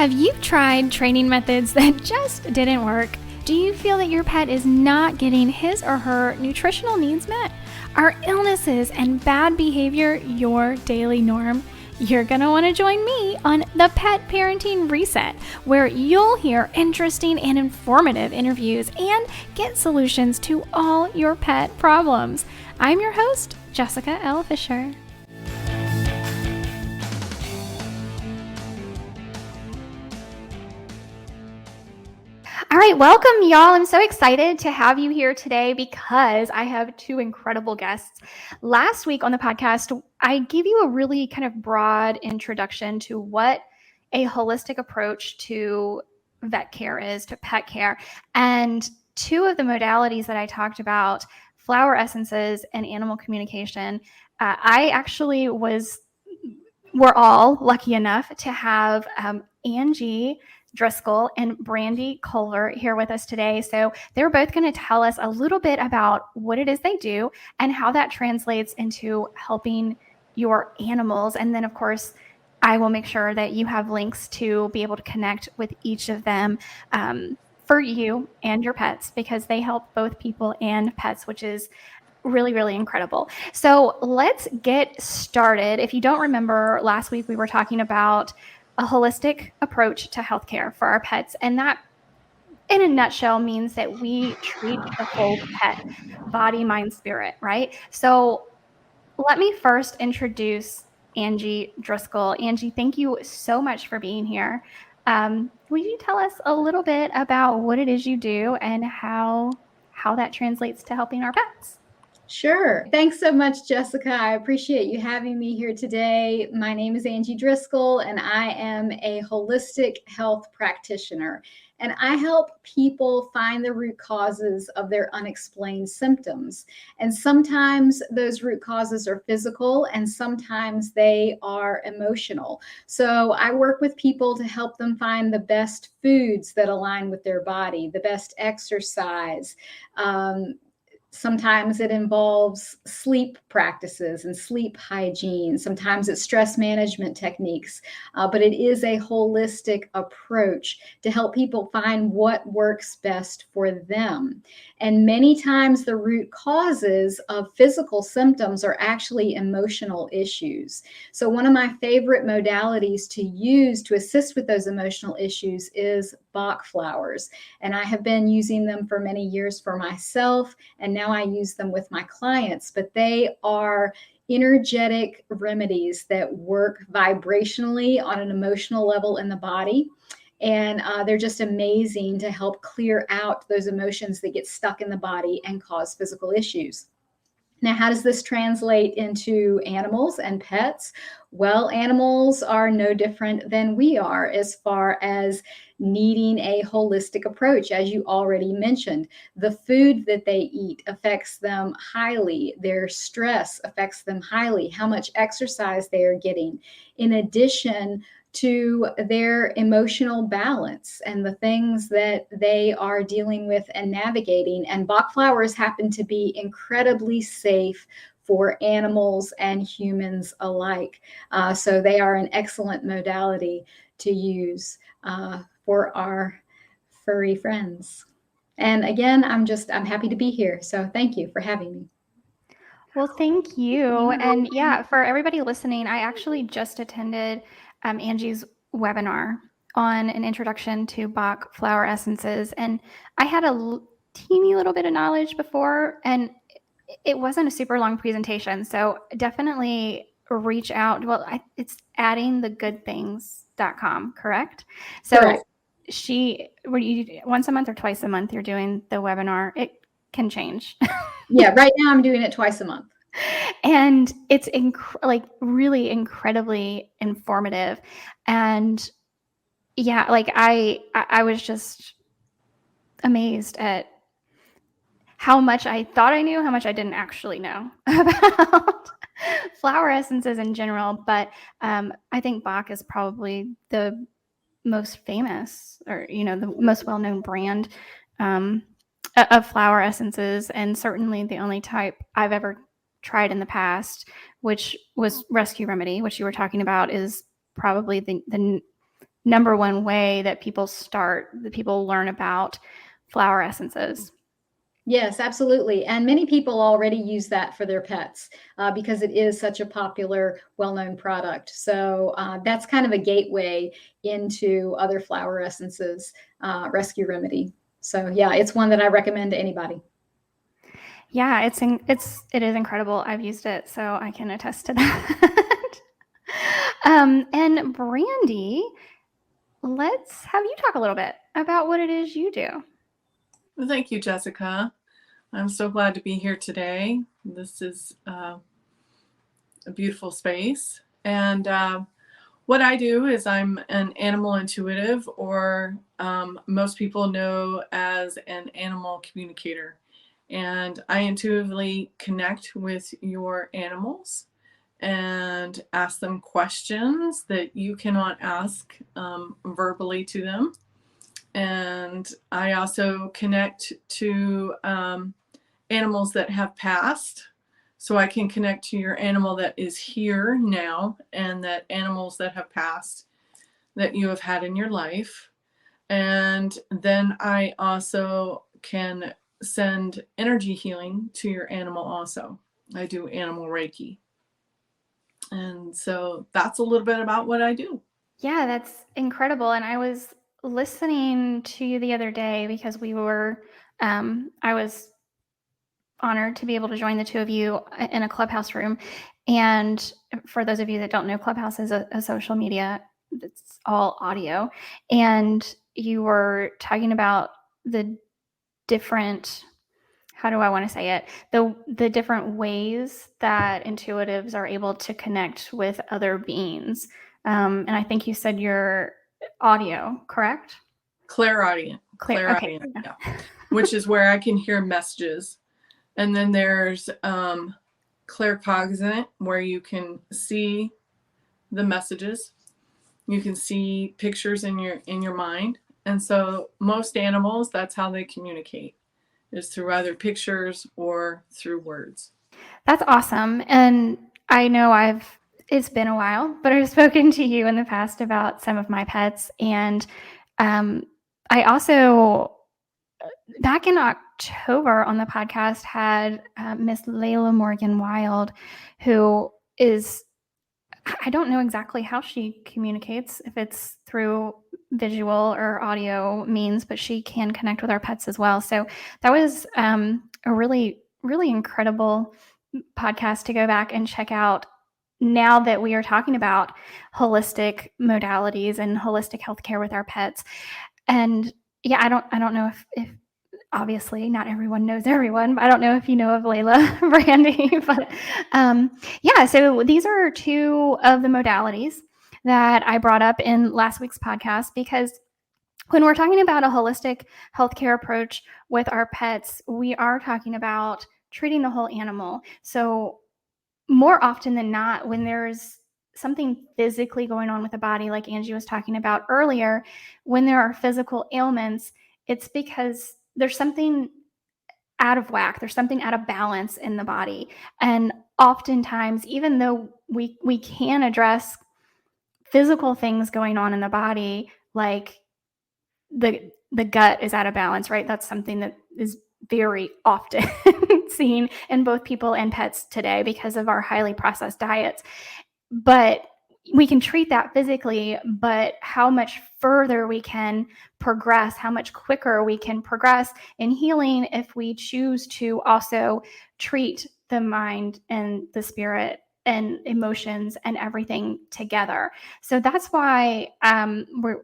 Have you tried training methods that just didn't work? Do you feel that your pet is not getting his or her nutritional needs met? Are illnesses and bad behavior your daily norm? You're going to want to join me on the Pet Parenting Reset, where you'll hear interesting and informative interviews and get solutions to all your pet problems. I'm your host, Jessica L. Fisher. All right, welcome, y'all. I'm so excited to have you here today because I have two incredible guests. Last week on the podcast, I gave you a really kind of broad introduction to what a holistic approach to vet care is, to pet care. And two of the modalities that I talked about, flower essences and animal communication, we're all lucky enough to have Angie Driscoll and Brandie Culver here with us today. So they're both going to tell us a little bit about what it is they do and how that translates into helping your animals. And then, of course, I will make sure that you have links to be able to connect with each of them for you and your pets, because they help both people and pets, which is really, really incredible. So let's get started. If you don't remember, last week we were talking about a holistic approach to healthcare for our pets. And that, in a nutshell, means that we treat the whole pet, body, mind, spirit, right? So let me first introduce Angie Driscoll. Angie, thank you so much for being here. Will you tell us a little bit about what it is you do and how that translates to helping our pets? Sure. Thanks so much, Jessica. I appreciate you having me here today. My name is Angie Driscoll, and I am a holistic health practitioner. And I help people find the root causes of their unexplained symptoms. And sometimes those root causes are physical, and sometimes they are emotional. So I work with people to help them find the best foods that align with their body, the best exercise. Sometimes it involves sleep practices and sleep hygiene. Sometimes it's stress management techniques, but it is a holistic approach to help people find what works best for them. And many times the root causes of physical symptoms are actually emotional issues. So one of my favorite modalities to use to assist with those emotional issues is Bach flowers. And I have been using them for many years for myself, and now I use them with my clients. But they are energetic remedies that work vibrationally on an emotional level in the body. And they're just amazing to help clear out those emotions that get stuck in the body and cause physical issues. Now, how does this translate into animals and pets? Well, animals are no different than we are as far as needing a holistic approach. As you already mentioned, the food that they eat affects them highly. Their stress affects them highly. How much exercise they are getting, in addition to their emotional balance and the things that they are dealing with and navigating. And Bach flowers happen to be incredibly safe for animals and humans alike. So they are an excellent modality to use for our furry friends. And again, I'm happy to be here. So thank you for having me. Well, thank you. And yeah, for everybody listening, I actually just attended Angie's webinar on an introduction to Bach flower essences. And I had a teeny little bit of knowledge before, and it wasn't a super long presentation. So definitely reach out. Well, it's addingthegoodthings.com, correct? So Correct. were you once a month or twice a month you're doing the webinar? It can change. Yeah, right now I'm doing it twice a month. And it's really incredibly informative. And yeah, I was just amazed at how much I thought I knew, how much I didn't actually know about flower essences in general. But I think Bach is probably the most famous, or the most well-known brand of flower essences, and certainly the only type I've ever tried in the past, which was Rescue Remedy, which you were talking about, is probably the number one way that people learn about flower essences. Yes, absolutely. And many people already use that for their pets because it is such a popular, well-known product. So that's kind of a gateway into other flower essences, rescue remedy. So yeah, it's one that I recommend to anybody. Yeah, it is incredible. I've used it, so I can attest to that. And Brandie, let's have you talk a little bit about what it is you do. Well, thank you, Jessica. I'm so glad to be here today. This is a beautiful space. And what I do is I'm an animal intuitive, or most people know as an animal communicator. And I intuitively connect with your animals and ask them questions that you cannot ask verbally to them. And I also connect to animals that have passed. So I can connect to your animal that is here now, and that animals that have passed that you have had in your life. And then I also can send energy healing to your animal also. I do animal Reiki. And so that's a little bit about what I do. Yeah, that's incredible. And I was listening to you the other day because I was honored to be able to join the two of you in a Clubhouse room. And for those of you that don't know, Clubhouse is a social media that's all audio. And you were talking about the different, how do I want to say it? The different ways that intuitives are able to connect with other beings. And I think you said you're audio, correct? Clairaudient. Okay. Yeah. Which is where I can hear messages. And then there's claircognizant, where you can see the messages. You can see pictures in your mind. And so most animals, that's how they communicate, is through either pictures or through words. That's awesome. And I know it's been a while, but I've spoken to you in the past about some of my pets. And I also, back in October on the podcast, had Miss Layla Morgan Wild, who is, I don't know exactly how she communicates, if it's through visual or audio means, but she can connect with our pets as well. So that was a really, really incredible podcast to go back and check out, now that we are talking about holistic modalities and holistic healthcare with our pets. And yeah, I don't know if obviously not everyone knows everyone, but I don't know if you know of Layla Brandie, but yeah, so these are two of the modalities that I brought up in last week's podcast, because when we're talking about a holistic healthcare approach with our pets, we are talking about treating the whole animal. So more often than not, when there's something physically going on with the body, like Angie was talking about earlier, when there are physical ailments, it's because there's something out of whack, there's something out of balance in the body. And oftentimes, even though we can address physical things going on in the body, like the gut is out of balance, right? That's something that is very often seen in both people and pets today because of our highly processed diets. But we can treat that physically, but how much further we can progress, how much quicker we can progress in healing if we choose to also treat the mind and the spirit and emotions and everything together. So that's why we're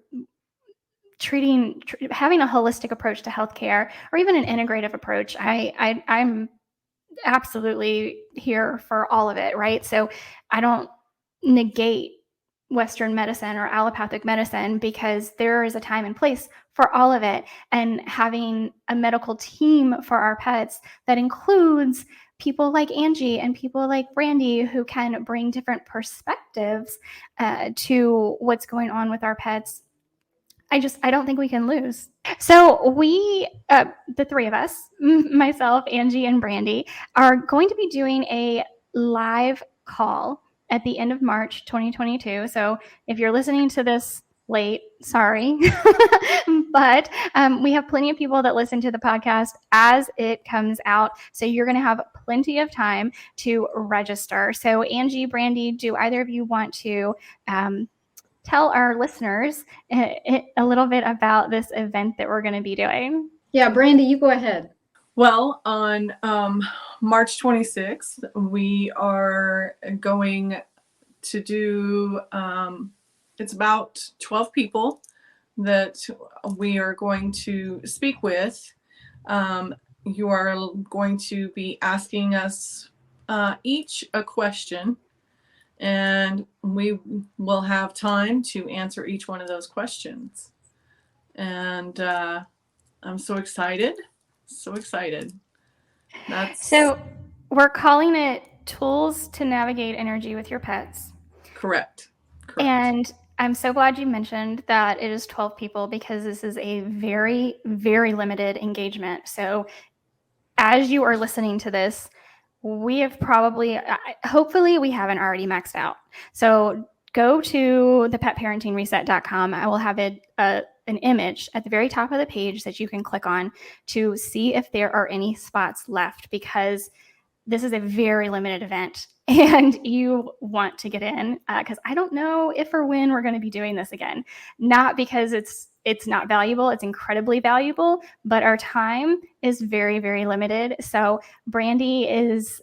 having a holistic approach to healthcare, or even an integrative approach. I'm absolutely here for all of it, right? So I don't negate Western medicine or allopathic medicine, because there is a time and place for all of it. And having a medical team for our pets that includes people like Angie and people like Brandie, who can bring different perspectives to what's going on with our pets, I don't think we can lose. So we, the three of us, myself, Angie, and Brandie, are going to be doing a live call at the end of March 2022. So if you're listening to this late. Sorry. But we have plenty of people that listen to the podcast as it comes out. So you're going to have plenty of time to register. So Angie, Brandie, do either of you want to tell our listeners a little bit about this event that we're going to be doing? Yeah, Brandie, you go ahead. Well, on March 26th, we are going to do, it's about 12 people that we are going to speak with. You are going to be asking us each a question, and we will have time to answer each one of those questions. And I'm so excited. So excited. So we're calling it Tools to Navigate Energy with Your Pets. Correct. And I'm so glad you mentioned that it is 12 people, because this is a very, very limited engagement. So as you are listening to this, we have hopefully we haven't already maxed out. So go to thepetparentingreset.com. I will have an image at the very top of the page that you can click on to see if there are any spots left, because this is a very limited event and you want to get in, because I don't know if or when we're going to be doing this again. Not because it's not valuable. It's incredibly valuable, but our time is very, very limited. So Brandie is,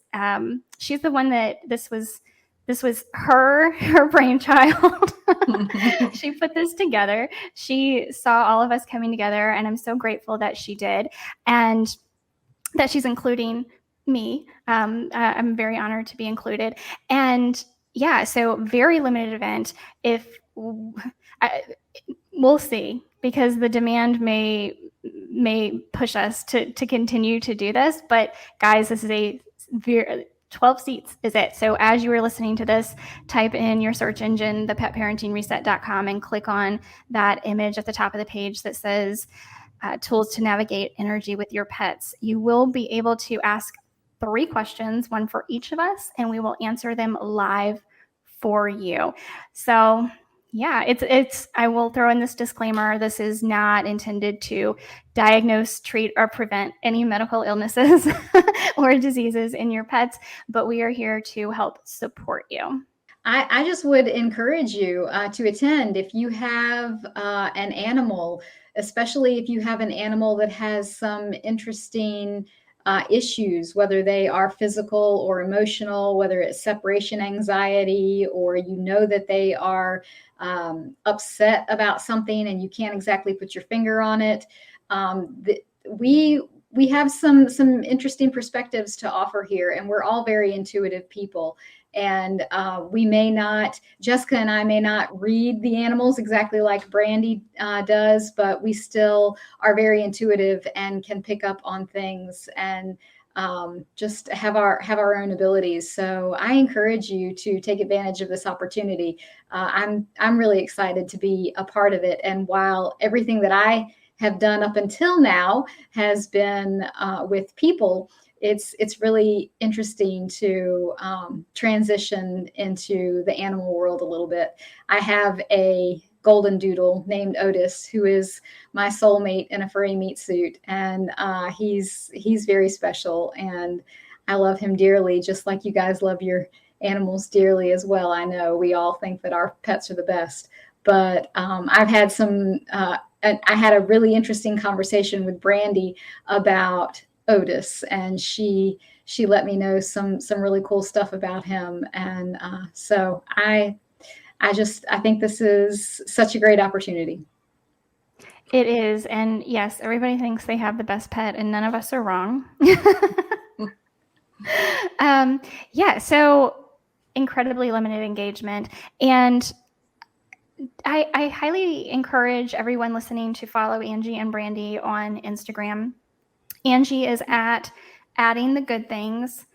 she's the one that this was her brainchild. She put this together. She saw all of us coming together, and I'm so grateful that she did, and that she's including me. I'm very honored to be included. And yeah, so very limited event. We'll see, because the demand may push us to continue to do this. But guys, this is 12 seats is it. So as you were listening to this, type in your search engine, thepetparentingreset.com, and click on that image at the top of the page that says Tools to Navigate Energy with Your Pets. You will be able to ask 3 questions, one for each of us, and we will answer them live for you. So yeah, I will throw in this disclaimer. This is not intended to diagnose, treat, or prevent any medical illnesses or diseases in your pets, but we are here to help support you. I just would encourage you to attend if you have an animal, especially if you have an animal that has some interesting issues, whether they are physical or emotional, whether it's separation anxiety, or you know that they are upset about something and you can't exactly put your finger on it. We have some interesting perspectives to offer here, and we're all very intuitive people. And Jessica and I may not read the animals exactly like Brandie does, but we still are very intuitive and can pick up on things and just have our own abilities. So I encourage you to take advantage of this opportunity. I'm really excited to be a part of it. And while everything that I have done up until now has been with people, it's really interesting to transition into the animal world a little bit. I have a golden doodle named Otis, who is my soulmate in a furry meat suit, and he's very special, and I love him dearly, just like you guys love your animals dearly as well. I know we all think that our pets are the best, but I've had I had a really interesting conversation with Brandie about Otis, and she let me know some really cool stuff about him, and so I think this is such a great opportunity. It is, and yes, everybody thinks they have the best pet, and none of us are wrong. Yeah, so incredibly limited engagement, and I highly encourage everyone listening to follow Angie and Brandie on Instagram. Angie is at Adding the Good Things.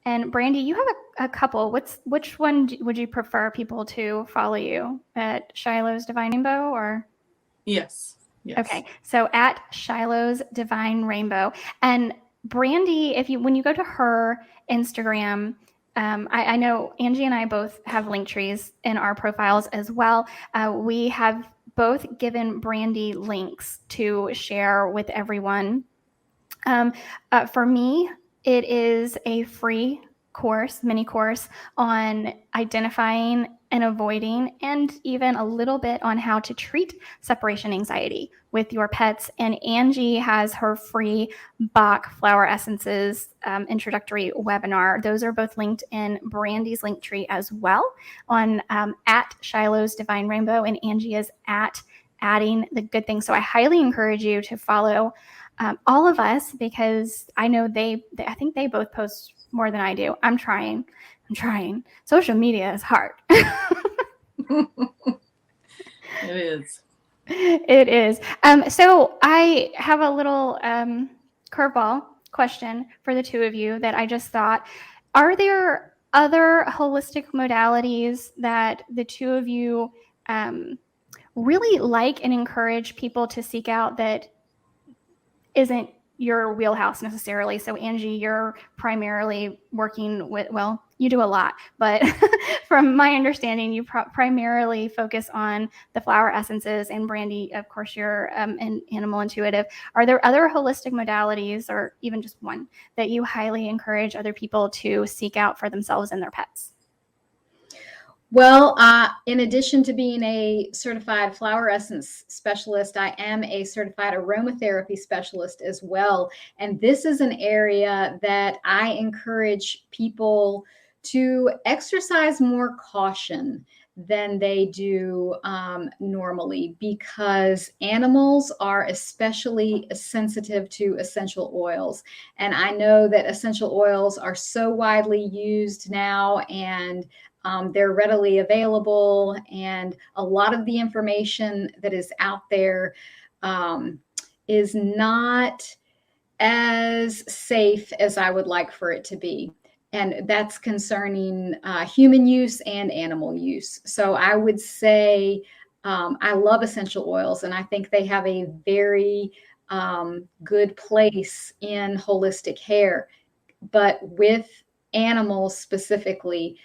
And Brandie, you have a couple. Which one would you prefer people to follow you? At Shiloh's Divine Rainbow, or? Yes. Okay, so at Shiloh's Divine Rainbow. And Brandie, when you go to her Instagram, I know Angie and I both have link trees in our profiles as well. We have both given Brandie links to share with everyone. For me, it is a free course, mini course on identifying and avoiding, and even a little bit on how to treat separation anxiety with your pets. And Angie has her free Bach Flower Essences introductory webinar. Those are both linked in Brandie's link tree as well on at Shiloh's Divine Rainbow, and Angie is at Adding the Good Things. So I highly encourage you to follow all of us, because I know I think they both post more than I do. I'm trying. Social media is hard. It is. It is. So I have a little curveball question for the two of you that I just thought. Are there other holistic modalities that the two of you really like and encourage people to seek out that isn't your wheelhouse necessarily? So Angie, you're primarily working with, well, you do a lot, but from my understanding, you primarily focus on the flower essences, and Brandie, of course, you're an animal intuitive. Are there other holistic modalities, or even just one, that you highly encourage other people to seek out for themselves and their pets? Well, in addition to being a certified flower essence specialist, I am a certified aromatherapy specialist as well. And this is an area that I encourage people to exercise more caution than they do normally, because animals are especially sensitive to essential oils. And I know that essential oils are so widely used now, and they're readily available, and a lot of the information that is out there is not as safe as I would like for it to be. And that's concerning human use and animal use. So I would say I love essential oils, and I think they have a very good place in holistic care. But with animals specifically,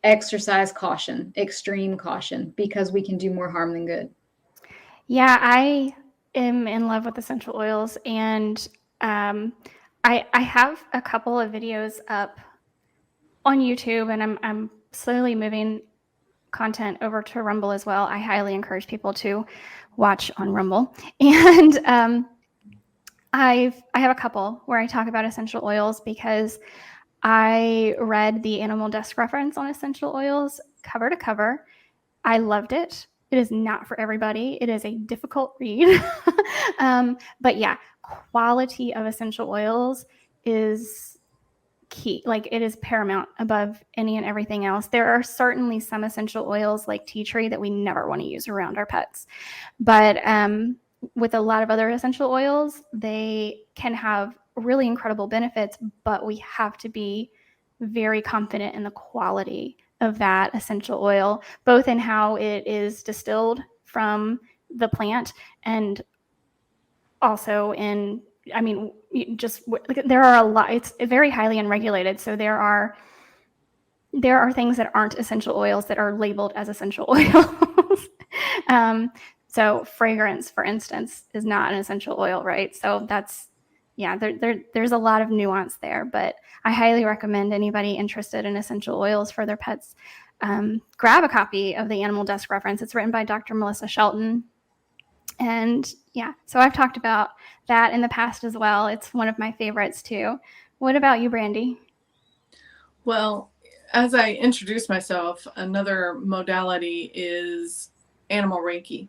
exercise caution, extreme caution, because we can do more harm than good. Yeah, I am in love with essential oils, and I have a couple of videos up on YouTube, and I'm slowly moving content over to Rumble as well. I highly encourage people to watch on Rumble, and I have a couple where I talk about essential oils, because I read the Animal Desk reference on essential oils cover to cover. I loved it. It is not for everybody. It is a difficult read. But yeah, quality of essential oils is key. Like, it is paramount above any and everything else. There are certainly some essential oils like tea tree that we never want to use around our pets. But with a lot of other essential oils, they can have really incredible benefits, but we have to be very confident in the quality of that essential oil, both in how it is distilled from the plant, and also in, I mean, just there are a lot, it's very highly unregulated. So there are things that aren't essential oils that are labeled as essential oils. So fragrance, for instance, is not an essential oil, right? So that's, yeah, there's a lot of nuance there, but I highly recommend anybody interested in essential oils for their pets grab a copy of the Animal Desk reference. It's written by Dr. Melissa Shelton. And yeah, so I've talked about that in the past as well. It's one of my favorites too. What about you, Brandie? Well, as I introduce myself, another modality is animal Reiki,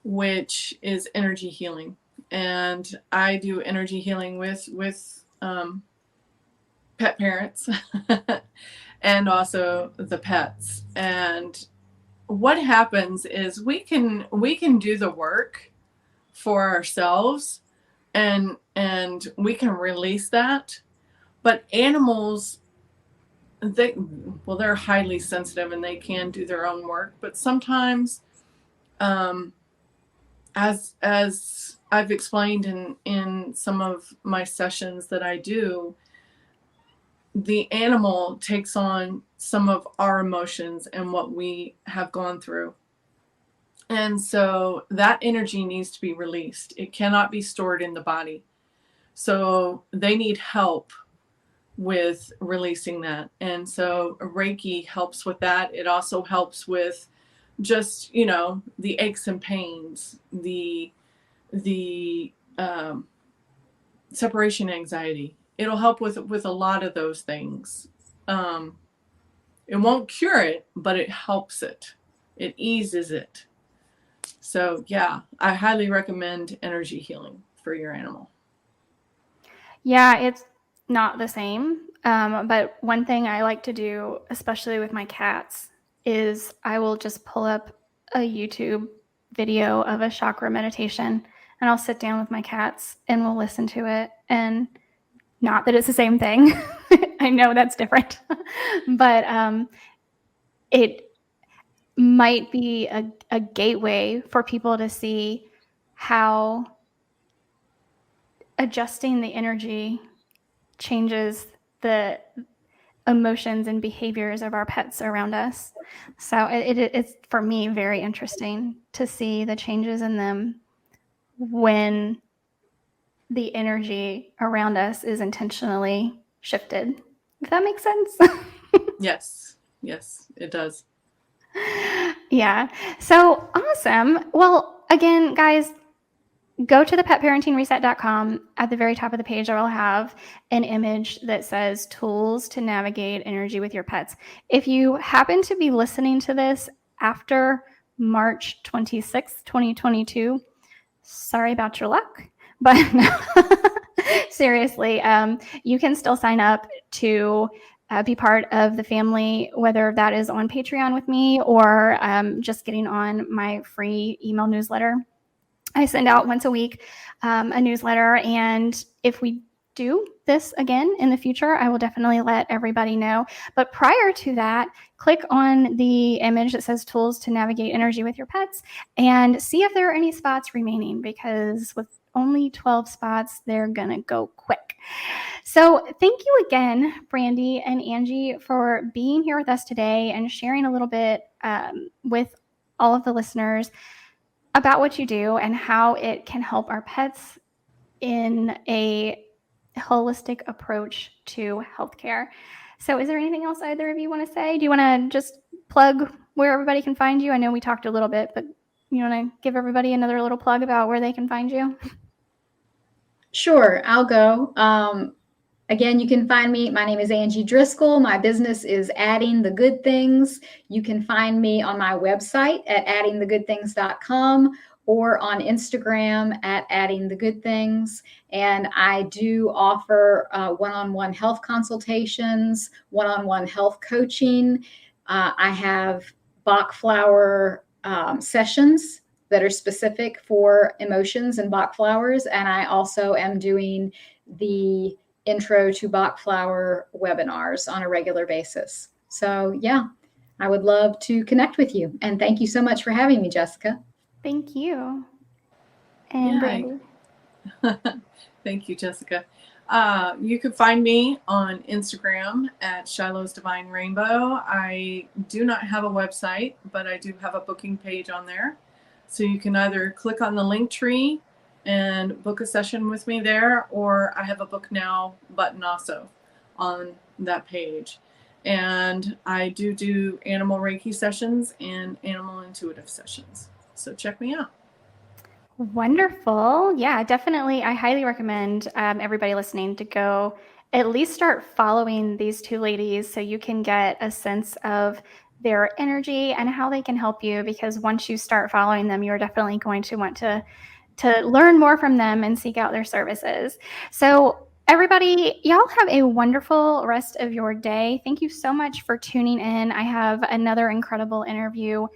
which is energy healing. And I do energy healing with pet parents and also the pets. And what happens is we can do the work for ourselves, and we can release that. But animals, they're highly sensitive, and they can do their own work. But sometimes, as I've explained in some of my sessions that I do, the animal takes on some of our emotions and what we have gone through. And so that energy needs to be released. It cannot be stored in the body. So they need help with releasing that. And so Reiki helps with that. It also helps with just, the aches and pains, the separation anxiety. It'll help with a lot of those things. It won't cure it, but it helps it. It eases it. So yeah, I highly recommend energy healing for your animal. Yeah, it's not the same. But one thing I like to do, especially with my cats, is I will just pull up a YouTube video of a chakra meditation, and I'll sit down with my cats and we'll listen to it. And not that it's the same thing. I know that's different. But it might be a gateway for people to see how adjusting the energy changes the emotions and behaviors of our pets around us. So it's, for me, very interesting to see the changes in them when the energy around us is intentionally shifted. If that makes sense. Yes, it does. Yeah. So awesome. Well, again, guys, go to the petparentingreset.com. At the very top of the page, I will have an image that says tools to navigate energy with your pets. If you happen to be listening to this after March 26th, 2022, sorry about your luck. But seriously, you can still sign up to be part of the family, whether that is on Patreon with me or just getting on my free email newsletter. I send out once a week a newsletter, and if we do this again in the future, I will definitely let everybody know. But prior to that, click on the image that says tools to navigate energy with your pets and see if there are any spots remaining, because with only 12 spots, they're gonna go quick. So thank you again, Brandie and Angie, for being here with us today and sharing a little bit with all of the listeners about what you do and how it can help our pets in a holistic approach to healthcare. So is there anything else either of you want to say? Do you want to just plug where everybody can find you? I know we talked a little bit, but you want to give everybody another little plug about where they can find you? Sure, I'll go. Again, you can find me. My name is Angie Driscoll. My business is Adding the Good Things. You can find me on my website at addingthegoodthings.com or on Instagram at Adding the Good Things. And I do offer one-on-one health consultations, one-on-one health coaching. I have Bach flower sessions that are specific for emotions and Bach flowers. And I also am doing the intro to Bach flower webinars on a regular basis. So yeah, I would love to connect with you. And thank you so much for having me, Jessica. Thank you. And Brandie. Thank you, Jessica. You can find me on Instagram at Shiloh's Divine Rainbow. I do not have a website, but I do have a booking page on there. So you can either click on the link tree and book a session with me there, or I have a book now button also on that page. And I do animal Reiki sessions and animal intuitive sessions. So check me out. Wonderful. Yeah, definitely. I highly recommend everybody listening to go at least start following these two ladies so you can get a sense of their energy and how they can help you, because once you start following them, you're definitely going to want to learn more from them and seek out their services. So everybody, y'all have a wonderful rest of your day. Thank you so much for tuning in. I have another incredible interview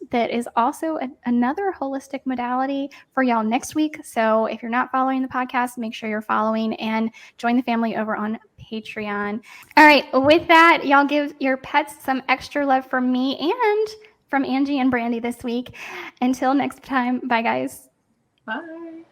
that is also another holistic modality for y'all next week. So if you're not following the podcast, make sure you're following and join the family over on Patreon. All right. With that, y'all give your pets some extra love from me and from Angie and Brandie this week. Until next time, bye guys. Bye.